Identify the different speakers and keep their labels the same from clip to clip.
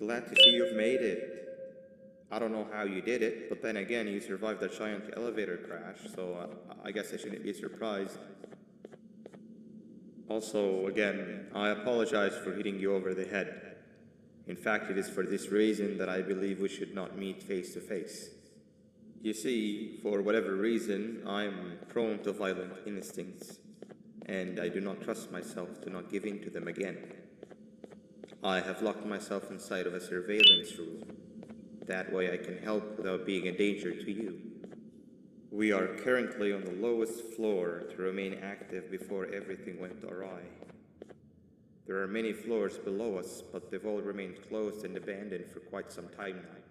Speaker 1: Glad to see you've made it. I don't know how you did it, but then again, you survived a giant elevator crash, so I guess I shouldn't be surprised. Also, again, I apologize for hitting you over the head. In fact, it is for this reason that I believe we should not meet face to face. You see, for whatever reason, I'm prone to violent instincts, and I do not trust myself to not give in to them again. I have locked myself inside of a surveillance room. That way I can help without being a danger to you. We are currently on the lowest floor to remain active before everything went awry. There are many floors below us, but they've all remained closed and abandoned for quite some time now.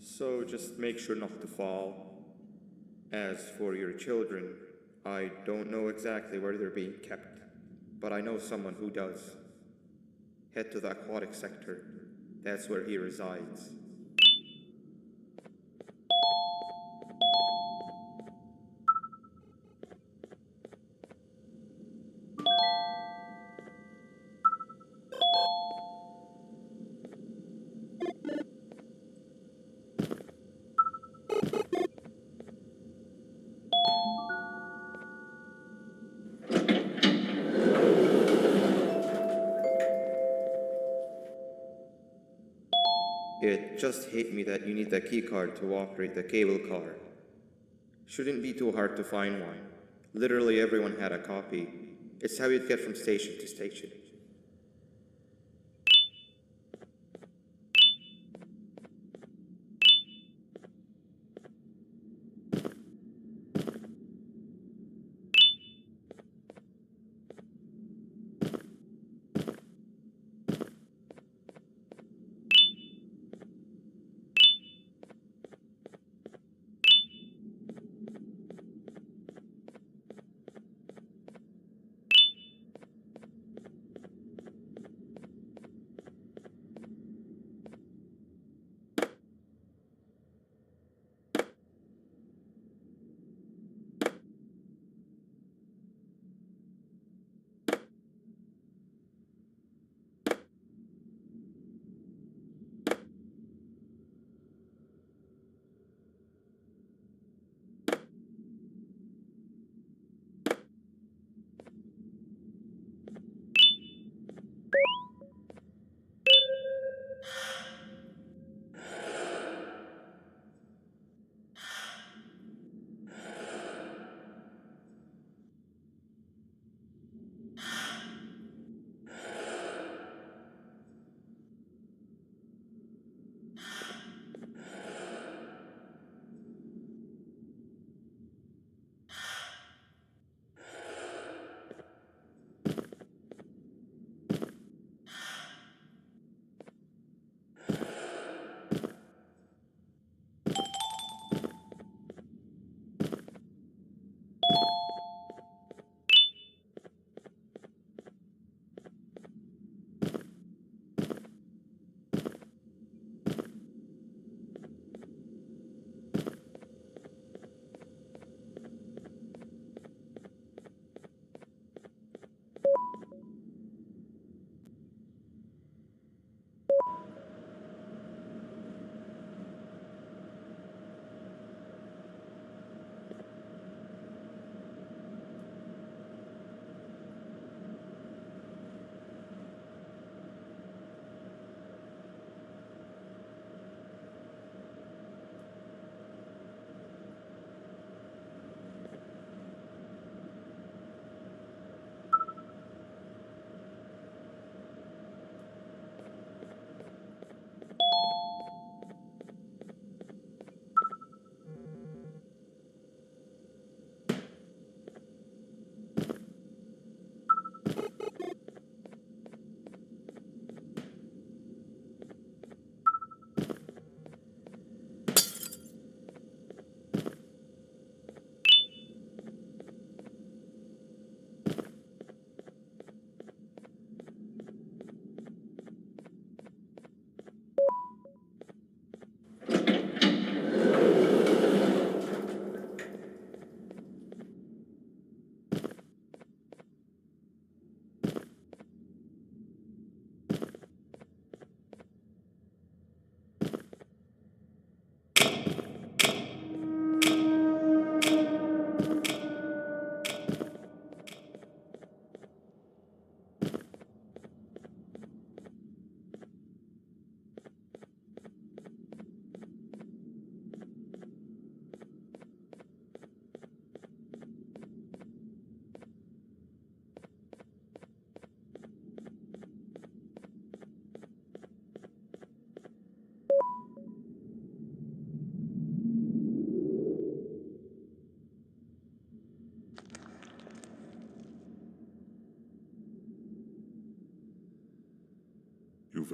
Speaker 1: So just make sure not to fall. As for your children, I don't know exactly where they're being kept, but I know someone who does. Head to the aquatic sector. That's where he resides. It just hit me that you need the keycard to operate the cable car. Shouldn't be too hard to find one. Literally everyone had a copy. It's how you'd get from station to station.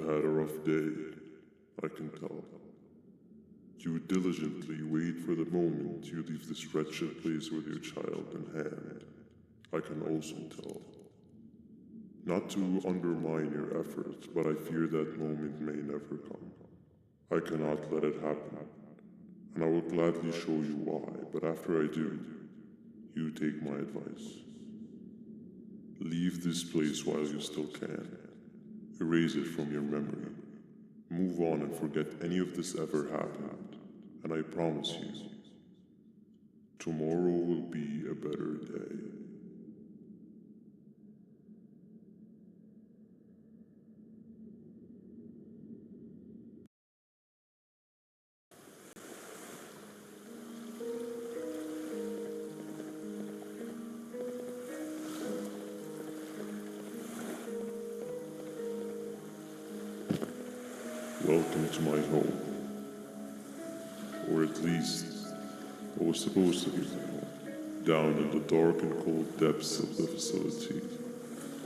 Speaker 2: had a rough day. I can tell. You diligently wait for the moment you leave this wretched place with your child in hand. I can also tell. Not to undermine your efforts, but I fear that moment may never come. I cannot let it happen, and I will gladly show you why, but after I do, you take my advice. Leave this place while you still can. Erase it from your memory. Move on and forget any of this ever happened, and I promise you, tomorrow will be a better day. Welcome to my home. Or at least, what was supposed to be my home. Down in the dark and cold depths of the facility,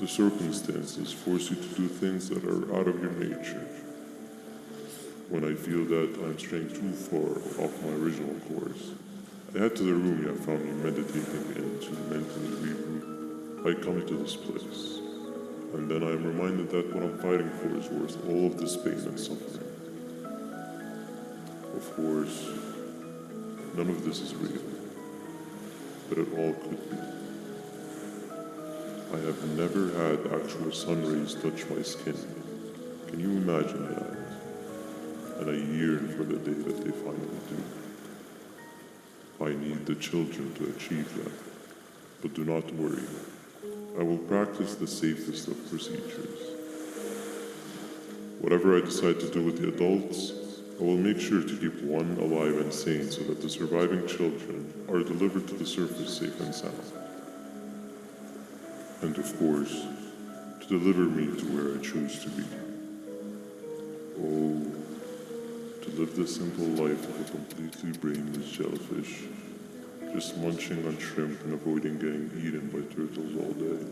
Speaker 2: the circumstances force you to do things that are out of your nature. When I feel that I'm straying too far off my original course, I head to the room you have found me meditating in to mentally regroup. I come to this place, and then I am reminded that what I'm fighting for is worth all of this pain and suffering. Of course, none of this is real, but it all could be. I have never had actual sun rays touch my skin. Can you imagine that? And I yearn for the day that they finally do. I need the children to achieve that, but do not worry. I will practice the safest of procedures. Whatever I decide to do with the adults, I will make sure to keep one alive and sane so that the surviving children are delivered to the surface safe and sound. And of course, to deliver me to where I choose to be. Oh, to live the simple life of a completely brainless jellyfish, just munching on shrimp and avoiding getting eaten by turtles all day.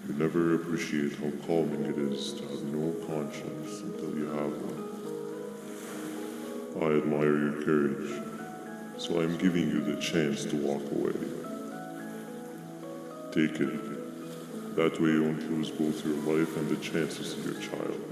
Speaker 2: You never appreciate how calming it is to have no conscience until you have one. I admire your courage, so I am giving you the chance to walk away. Take it. That way you won't lose both your life and the chances of your child.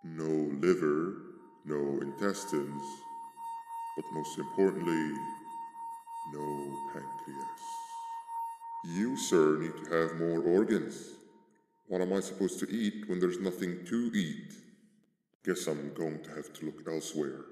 Speaker 3: No liver, no intestines, but most importantly, no pancreas. You, sir, need to have more organs. What am I supposed to eat when there's nothing to eat? Guess I'm going to have to look elsewhere.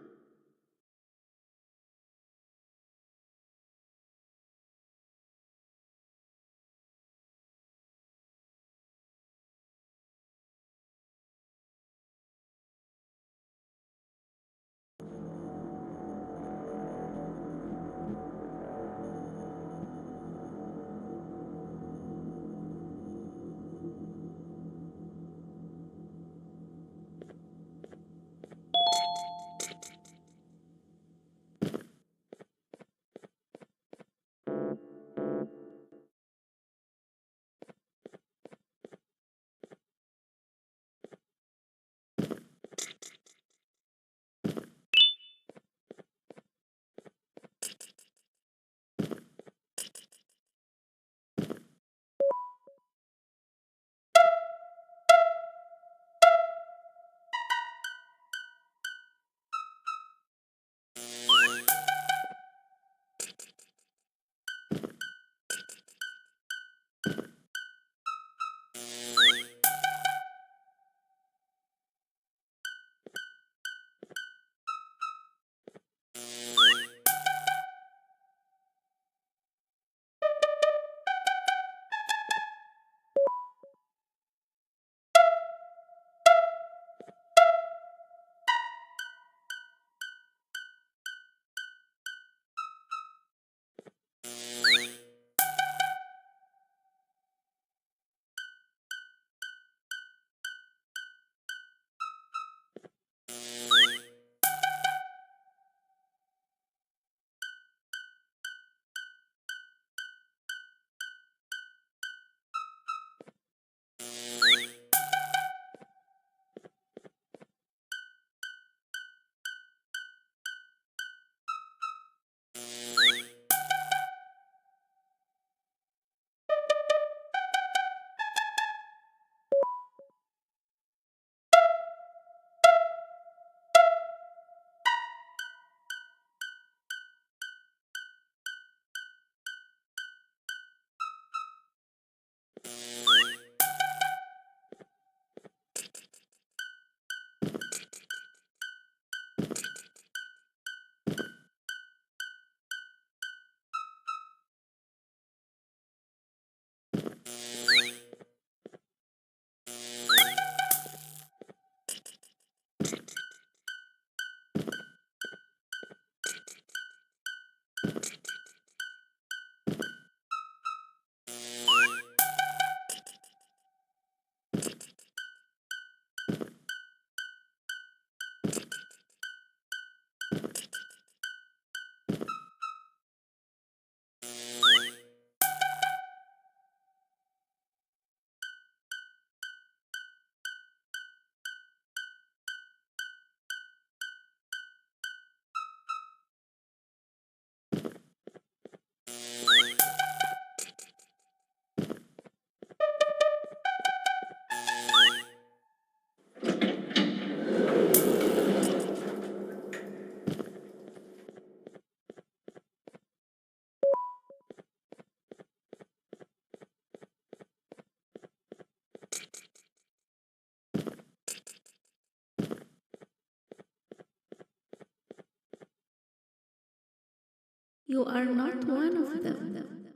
Speaker 4: You are not one of them.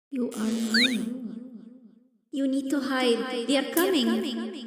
Speaker 4: You are me. You need to hide. They are coming.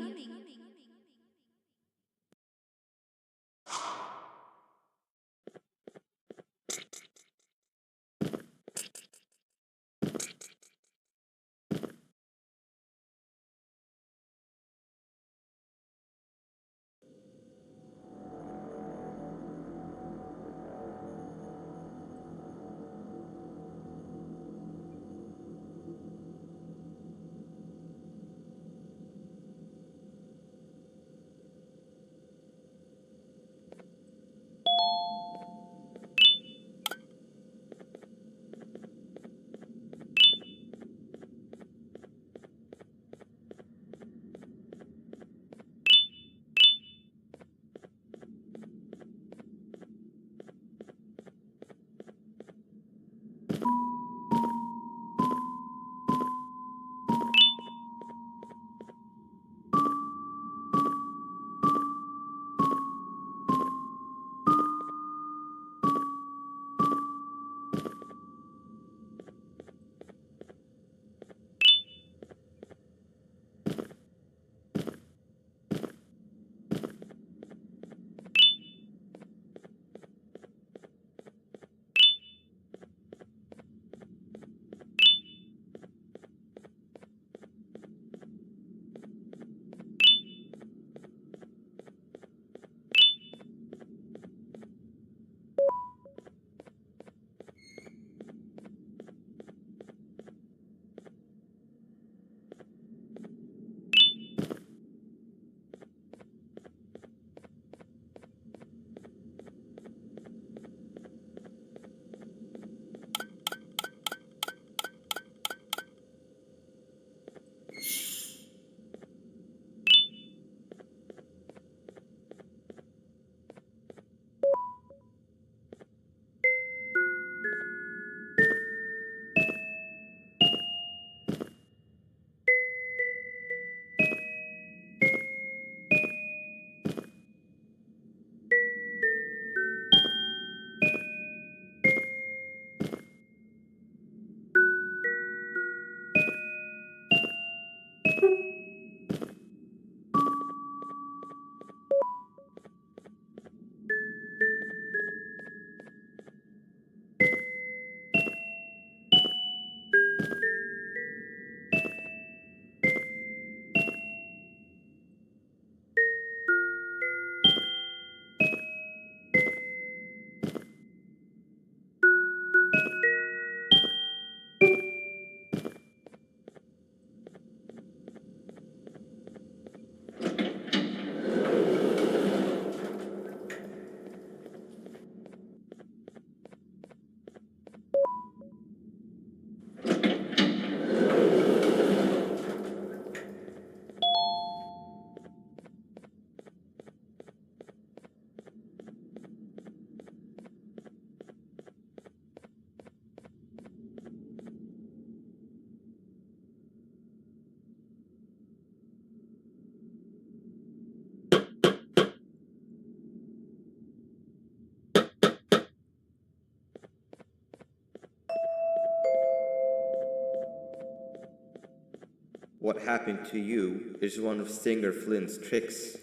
Speaker 1: What happened to you is one of Stinger Flynn's tricks.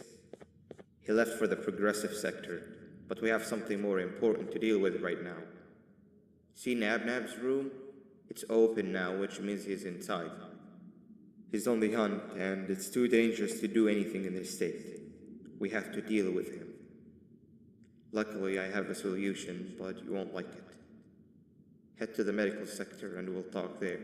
Speaker 1: He left for the progressive sector, but we have something more important to deal with right now. See Nabnab's room? It's open now, which means he's inside. He's on the hunt, and it's too dangerous to do anything in this state. We have to deal with him. Luckily, I have a solution, but you won't like it. Head to the medical sector and we'll talk there.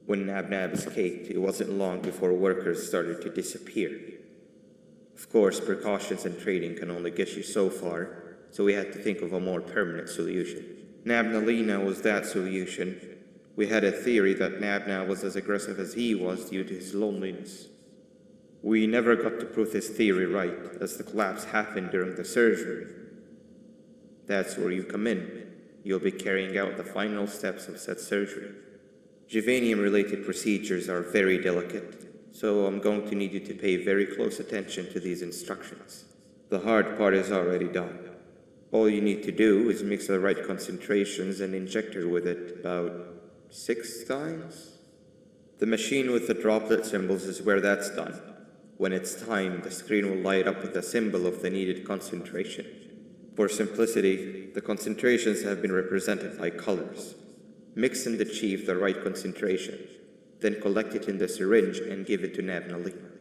Speaker 1: When Nab escaped, it wasn't long before workers started to disappear. Of course, precautions and trading can only get you so far, so we had to think of a more permanent solution. Nabnalina was that solution. We had a theory that Nabna was as aggressive as he was due to his loneliness. We never got to prove this theory right, as the collapse happened during the surgery. That's where you come in. You'll be carrying out the final steps of said surgery. Juvenium-related procedures are very delicate, so I'm going to need you to pay very close attention to these instructions. The hard part is already done. All you need to do is mix the right concentrations and inject her with it about 6 times. The machine with the droplet symbols is where that's done. When it's timed, the screen will light up with a symbol of the needed concentration. For simplicity, the concentrations have been represented by colors. Mix and achieve the right concentration, then collect it in the syringe and give it to Nabnalina.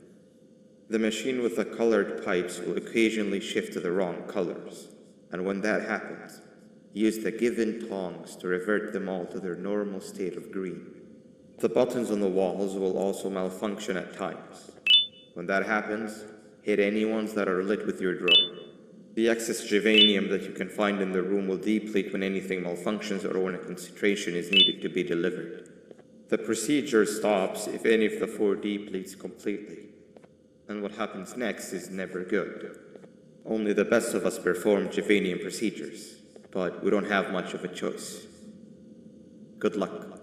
Speaker 1: The machine with the colored pipes will occasionally shift to the wrong colors, and when that happens, use the given tongs to revert them all to their normal state of green. The buttons on the walls will also malfunction at times. When that happens, hit any ones that are lit with your drone. The excess juvenium that you can find in the room will deplete when anything malfunctions or when a concentration is needed to be delivered. The procedure stops if any of the 4 depletes completely. And what happens next is never good. Only the best of us perform juvenium procedures, but we don't have much of a choice. Good luck.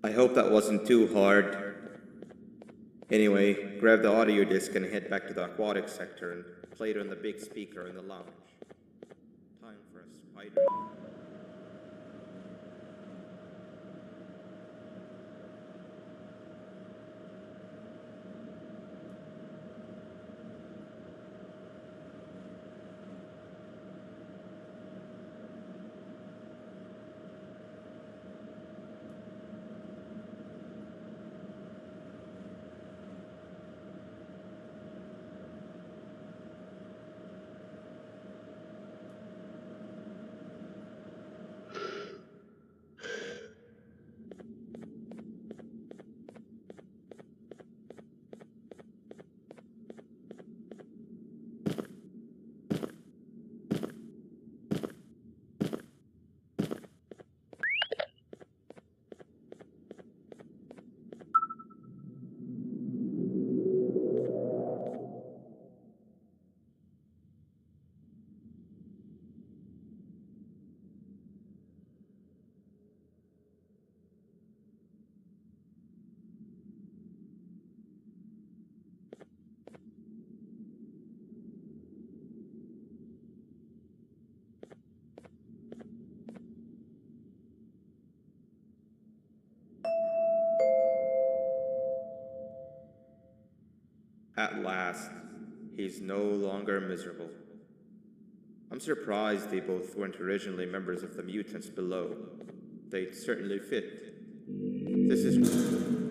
Speaker 1: I hope that wasn't too hard. Anyway, grab the audio disc and head back to the aquatic sector and play it on the big speaker in the lounge. Time for a spider. At last, he's no longer miserable. I'm surprised they both weren't originally members of the mutants below. They'd certainly fit. This is...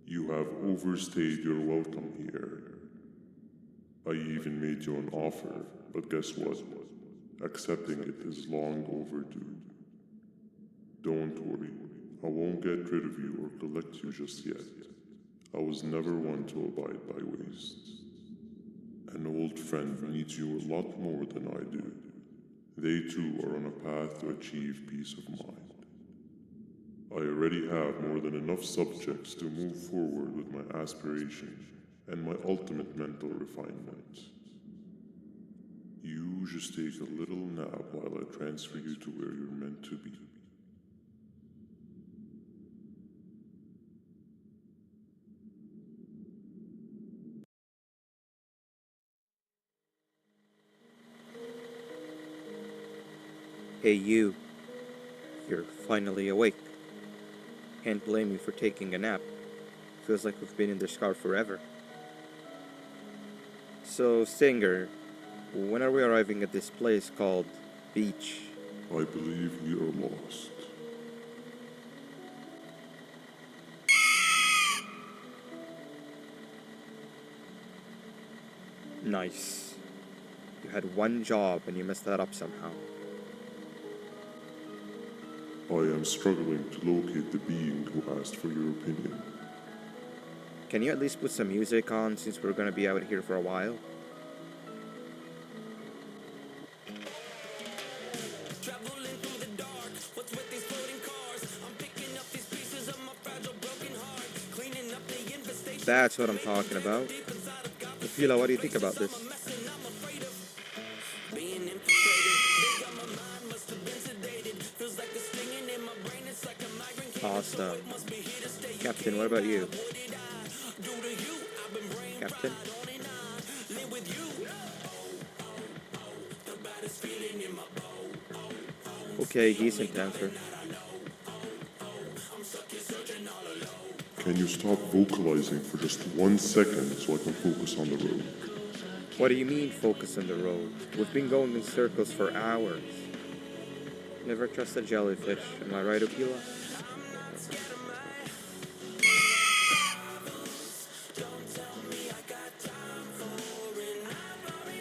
Speaker 2: You have overstayed your welcome here. I even made you an offer, but guess what? Accepting it is long overdue. Don't worry, I won't get rid of you or collect you just yet. I was never one to abide by wastes. An old friend needs you a lot more than I do. They too are on a path to achieve peace of mind. I already have more than enough subjects to move forward with my aspiration and my ultimate mental refinement. You just take a little nap while I transfer you to where you're meant to be.
Speaker 1: Hey you. You're finally awake. Can't blame you for taking a nap. Feels like we've been in this car forever. So, Stinger, when are we arriving at this place called Beach?
Speaker 2: I believe we are lost.
Speaker 1: Nice. You had one job and you messed that up somehow.
Speaker 2: I am struggling to locate the being who asked for your opinion.
Speaker 1: Can you at least put some music on since we're gonna be out here for a while? That's what I'm talking about. Fila, what do you think about this? Awesome. Captain, what about you? Captain? Okay, decent answer.
Speaker 2: Can you stop vocalizing for just 1 second so I can focus on the road?
Speaker 1: What do you mean focus on the road? We've been going in circles for hours. Never trust a jellyfish, am I right, Okila?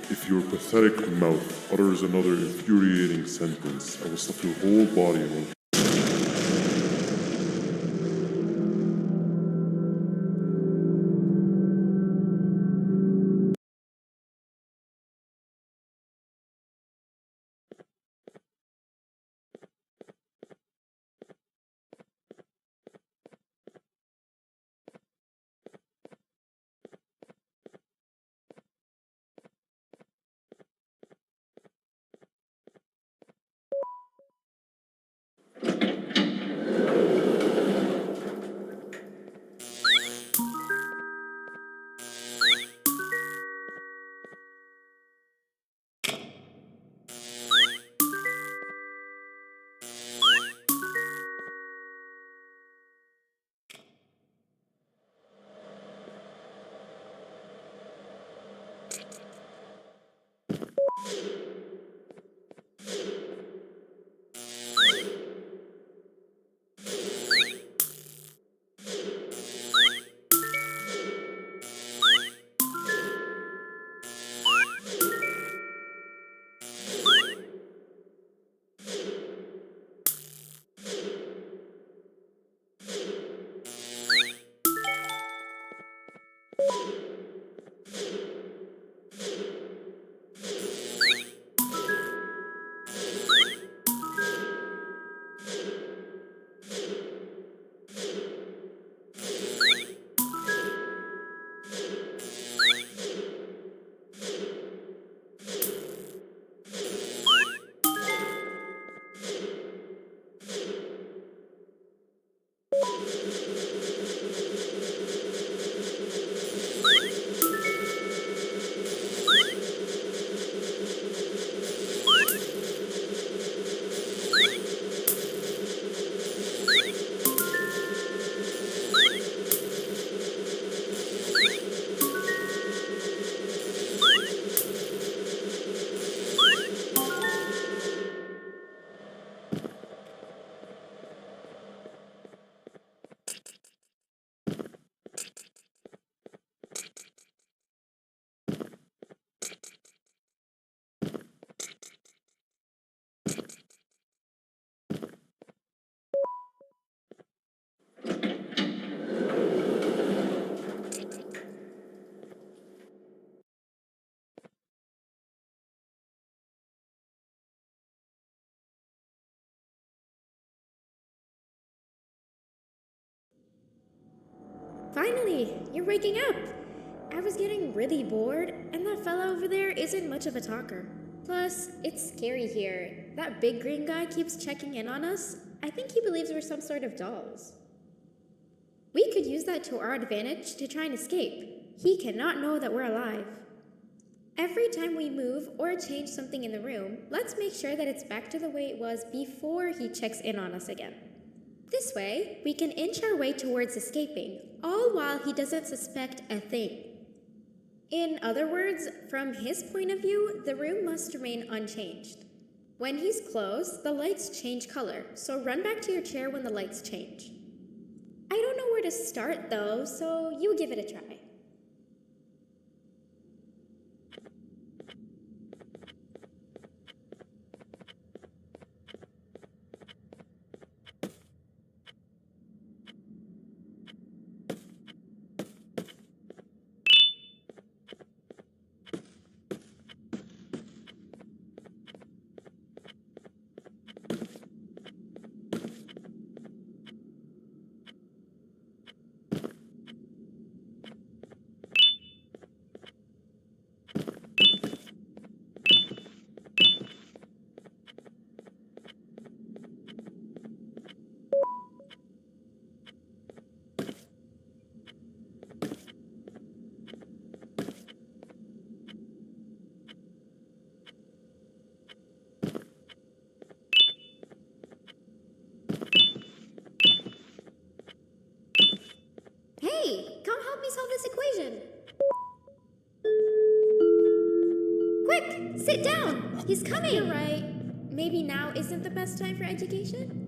Speaker 2: If If your pathetic mouth utters another infuriating sentence, I will stuff your whole body in one.
Speaker 5: Finally, you're waking up! I was getting really bored, and that fella over there isn't much of a talker. Plus, it's scary here. That big green guy keeps checking in on us. I think he believes we're some sort of dolls. We could use that to our advantage to try and escape. He cannot know that we're alive. Every time we move or change something in the room, let's make sure that it's back to the way it was before he checks in on us again. This way, we can inch our way towards escaping, all while he doesn't suspect a thing. In other words, from his point of view, the room must remain unchanged. When he's close, the lights change color, so run back to your chair when the lights change. I don't know where to start though, so you give it a try. Hey, come help me solve this equation. Quick, sit down. He's coming. You're right. Maybe now isn't the best time for education?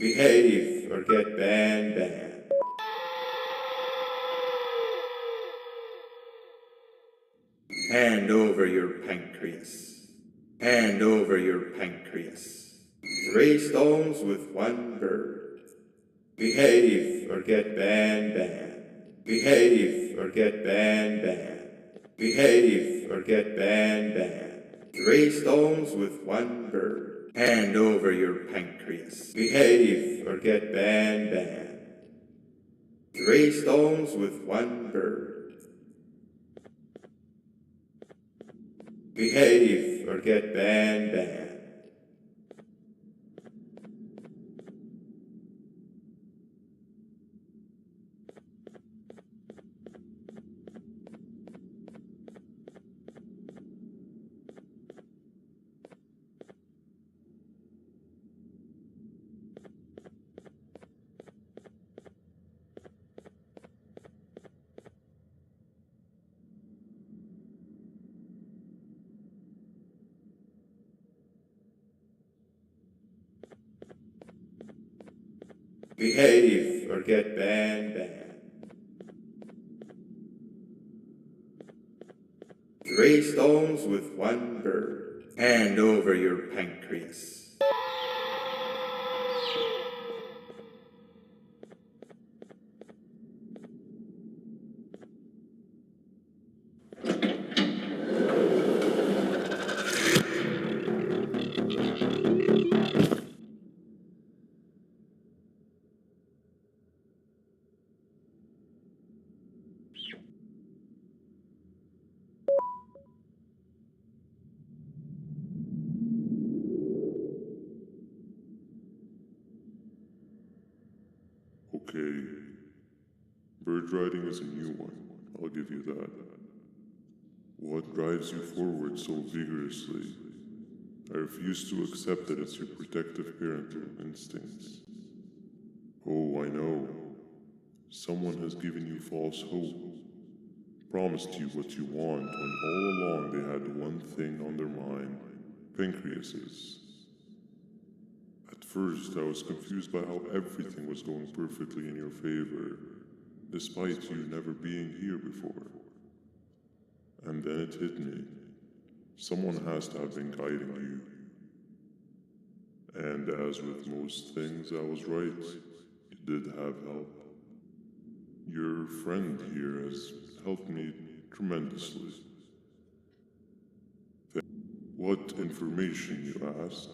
Speaker 1: Behave or get BanBan. Hand over your pancreas. Hand over your pancreas. 3 stones with 1 bird. Behave or get BanBan. Behave or get BanBan. Behave or get BanBan. 3 stones with 1 bird. Hand over your pancreas. Behave or get BanBan. 3 stones with 1 bird. Behave or get BanBan. Behave or get BanBan. 3 stones with 1 bird. Hand over your pancreas.
Speaker 2: Okay. Bird riding is a new one, I'll give you that. What drives you forward so vigorously? I refuse to accept that it's your protective parental instincts. Oh, I know. Someone has given you false hope, promised you what you want when all along they had one thing on their mind, pancreases. At first, I was confused by how everything was going perfectly in your favor, despite you never being here before. And then it hit me. Someone has to have been guiding you. And as with most things, I was right. You did have help. Your friend here has helped me tremendously. What information, you ask?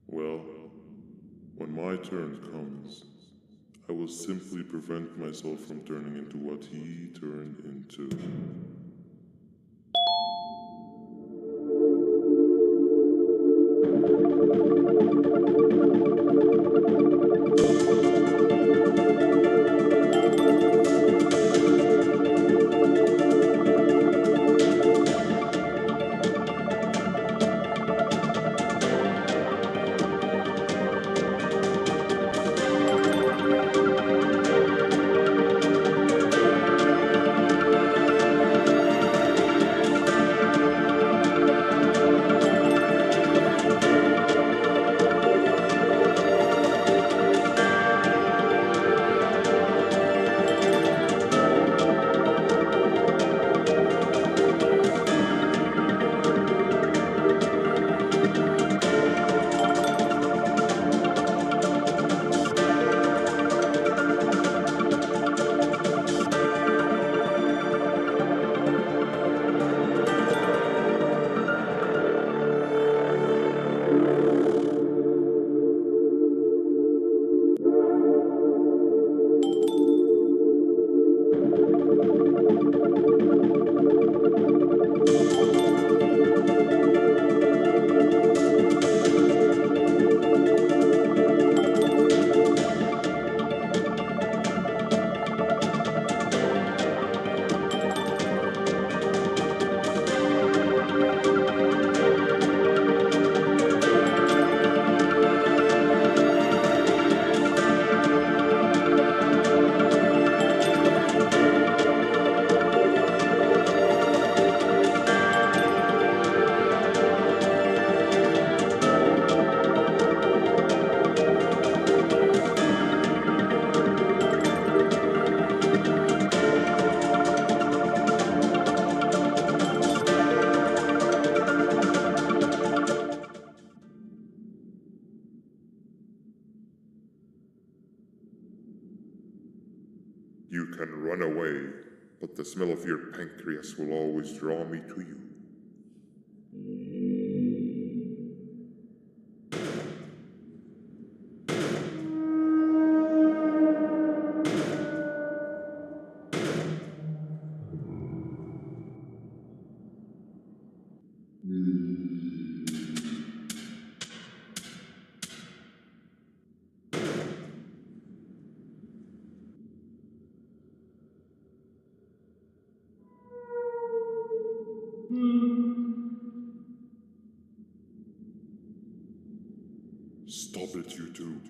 Speaker 2: Well, when my turn comes, I will simply prevent myself from turning into what he turned into.
Speaker 3: You can run away, but the smell of your pancreas will always draw me to you. Stop it, you two.